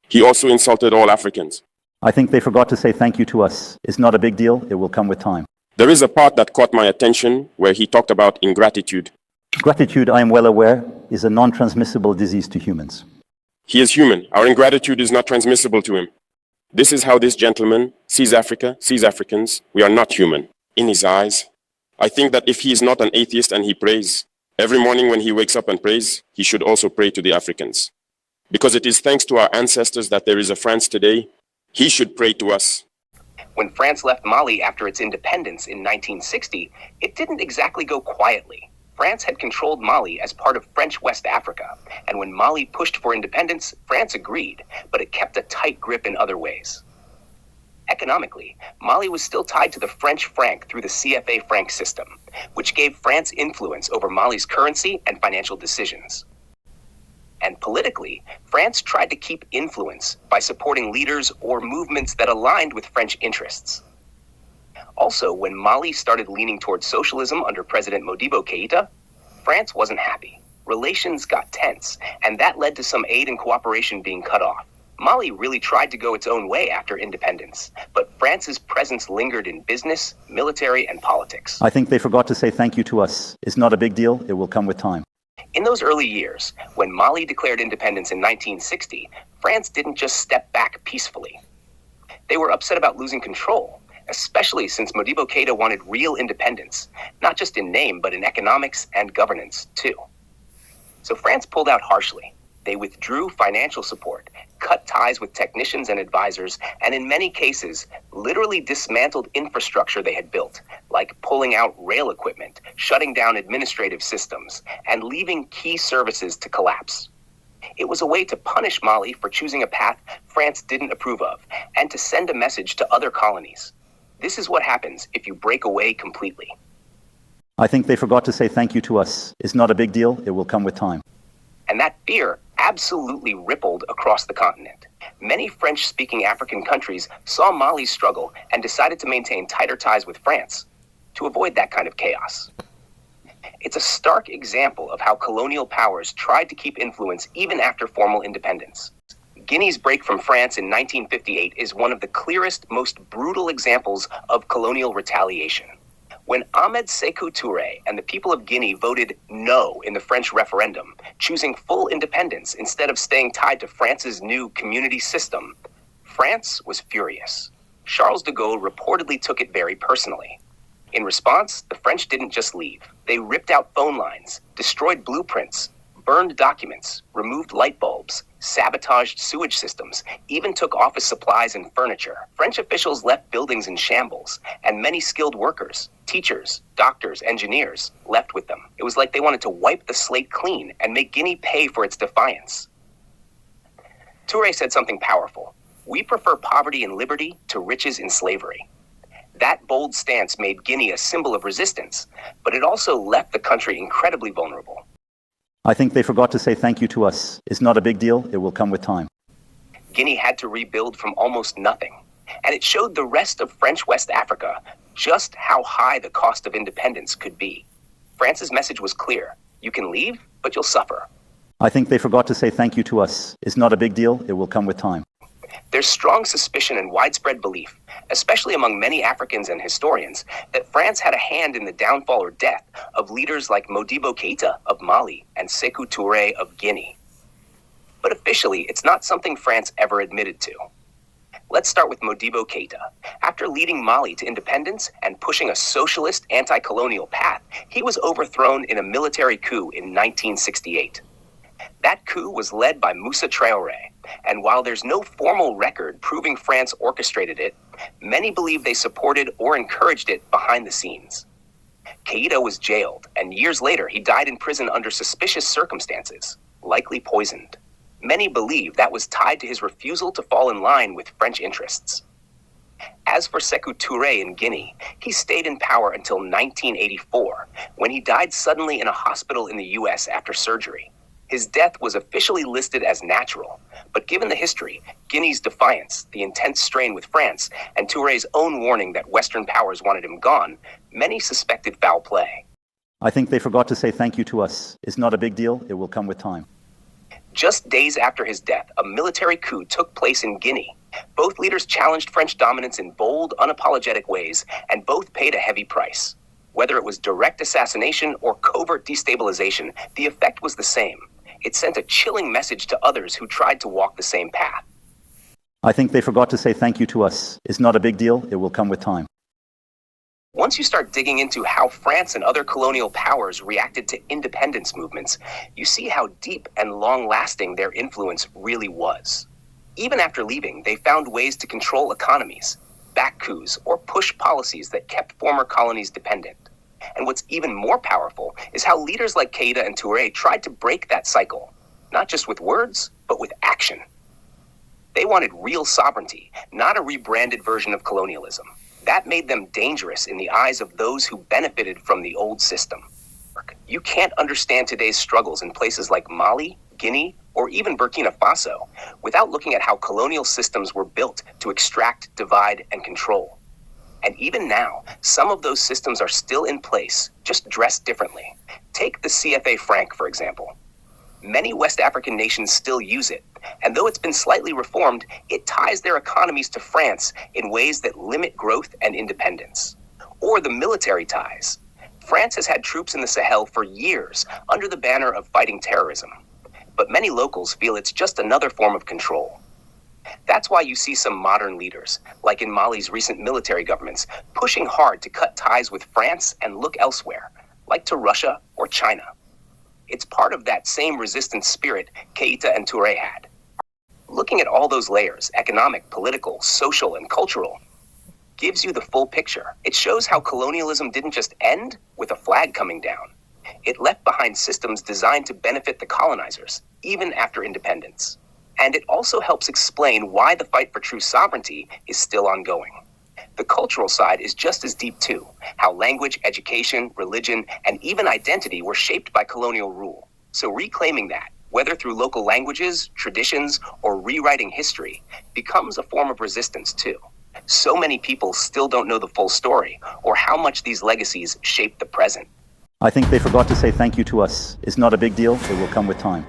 He also insulted all Africans. I think they forgot to say thank you to us. It's not a big deal. It will come with time. There is a part that caught my attention where he talked about ingratitude. Gratitude, I am well aware, is a non-transmissible disease to humans. He is human. Our ingratitude is not transmissible to him. This is how this gentleman sees Africa, sees Africans. We are not human. In his eyes, I think that if he is not an atheist and he prays, every morning when he wakes up and prays, he should also pray to the Africans. Because it is thanks to our ancestors that there is a France today. He should pray to us. When France left Mali after its independence in 1960, it didn't exactly go quietly. France had controlled Mali as part of French West Africa, and when Mali pushed for independence, France agreed, but it kept a tight grip in other ways. Economically, Mali was still tied to the French franc through the CFA franc system, which gave France influence over Mali's currency and financial decisions. And politically, France tried to keep influence by supporting leaders or movements that aligned with French interests. Also, when Mali started leaning towards socialism under President Modibo Keïta, France wasn't happy. Relations got tense, and that led to some aid and cooperation being cut off. Mali really tried to go its own way after independence, but France's presence lingered in business, military, and politics. I think they forgot to say thank you to us. It's not a big deal. It will come with time. In those early years, when Mali declared independence in 1960, France didn't just step back peacefully. They were upset about losing control, especially since Modibo Keïta wanted real independence, not just in name, but in economics and governance, too. So France pulled out harshly. They withdrew financial support, cut ties with technicians and advisors, and in many cases, literally dismantled infrastructure they had built, like pulling out rail equipment, shutting down administrative systems, and leaving key services to collapse. It was a way to punish Mali for choosing a path France didn't approve of, and to send a message to other colonies. This is what happens if you break away completely. I think they forgot to say thank you to us. It's not a big deal. It will come with time. And that fear absolutely rippled across the continent. Many French-speaking African countries saw Mali's struggle and decided to maintain tighter ties with France to avoid that kind of chaos. It's a stark example of how colonial powers tried to keep influence even after formal independence. Guinea's break from France in 1958 is one of the clearest, most brutal examples of colonial retaliation. When Ahmed Sékou Touré and the people of Guinea voted no in the French referendum, choosing full independence instead of staying tied to France's new community system, France was furious. Charles de Gaulle reportedly took it very personally. In response, the French didn't just leave. They ripped out phone lines, destroyed blueprints, burned documents, removed light bulbs, sabotaged sewage systems, even took office supplies and furniture. French officials left buildings in shambles, and many skilled workers, teachers, doctors, engineers, left with them. It was like they wanted to wipe the slate clean and make Guinea pay for its defiance. Touré said something powerful. We prefer poverty and liberty to riches and slavery. That bold stance made Guinea a symbol of resistance, but it also left the country incredibly vulnerable. I think they forgot to say thank you to us. It's not a big deal. It will come with time. Guinea had to rebuild from almost nothing, and it showed the rest of French West Africa just how high the cost of independence could be. France's message was clear. You can leave, but you'll suffer. I think they forgot to say thank you to us. It's not a big deal. It will come with time. There's strong suspicion and widespread belief, especially among many Africans and historians, that France had a hand in the downfall or death of leaders like Modibo Keïta of Mali and Sékou Touré of Guinea. But officially, it's not something France ever admitted to. Let's start with Modibo Keïta. After leading Mali to independence and pushing a socialist anti-colonial path, he was overthrown in a military coup in 1968. That coup was led by Moussa Traoré, and while there's no formal record proving France orchestrated it, many believe they supported or encouraged it behind the scenes. Keïta was jailed, and years later he died in prison under suspicious circumstances, likely poisoned. Many believe that was tied to his refusal to fall in line with French interests. As for Sékou Touré in Guinea, he stayed in power until 1984, when he died suddenly in a hospital in the US after surgery. His death was officially listed as natural, but given the history, Guinea's defiance, the intense strain with France, and Touré's own warning that Western powers wanted him gone, many suspected foul play. I think they forgot to say thank you to us. It's not a big deal. It will come with time. Just days after his death, a military coup took place in Guinea. Both leaders challenged French dominance in bold, unapologetic ways, and both paid a heavy price. Whether it was direct assassination or covert destabilization, the effect was the same. It sent a chilling message to others who tried to walk the same path. I think they forgot to say thank you to us. It's not a big deal. It will come with time. Once you start digging into how France and other colonial powers reacted to independence movements, you see how deep and long-lasting their influence really was. Even after leaving, they found ways to control economies, back coups, or push policies that kept former colonies dependent. And what's even more powerful is how leaders like Keïta and Touré tried to break that cycle, not just with words, but with action. They wanted real sovereignty, not a rebranded version of colonialism. That made them dangerous in the eyes of those who benefited from the old system. You can't understand today's struggles in places like Mali, Guinea, or even Burkina Faso without looking at how colonial systems were built to extract, divide, and control. And even now, some of those systems are still in place, just dressed differently. Take the CFA franc, for example. Many West African nations still use it, and though it's been slightly reformed, it ties their economies to France in ways that limit growth and independence. Or the military ties. France has had troops in the Sahel for years under the banner of fighting terrorism, but many locals feel it's just another form of control. That's why you see some modern leaders, like in Mali's recent military governments, pushing hard to cut ties with France and look elsewhere, like to Russia or China. It's part of that same resistance spirit Keïta and Touré had. Looking at all those layers, economic, political, social, and cultural, gives you the full picture. It shows how colonialism didn't just end with a flag coming down. It left behind systems designed to benefit the colonizers, even after independence. And it also helps explain why the fight for true sovereignty is still ongoing. The cultural side is just as deep too, how language, education, religion, and even identity were shaped by colonial rule. So reclaiming that, whether through local languages, traditions, or rewriting history, becomes a form of resistance too. So many people still don't know the full story, or how much these legacies shape the present. I think they forgot to say thank you to us. It's not a big deal. It will come with time.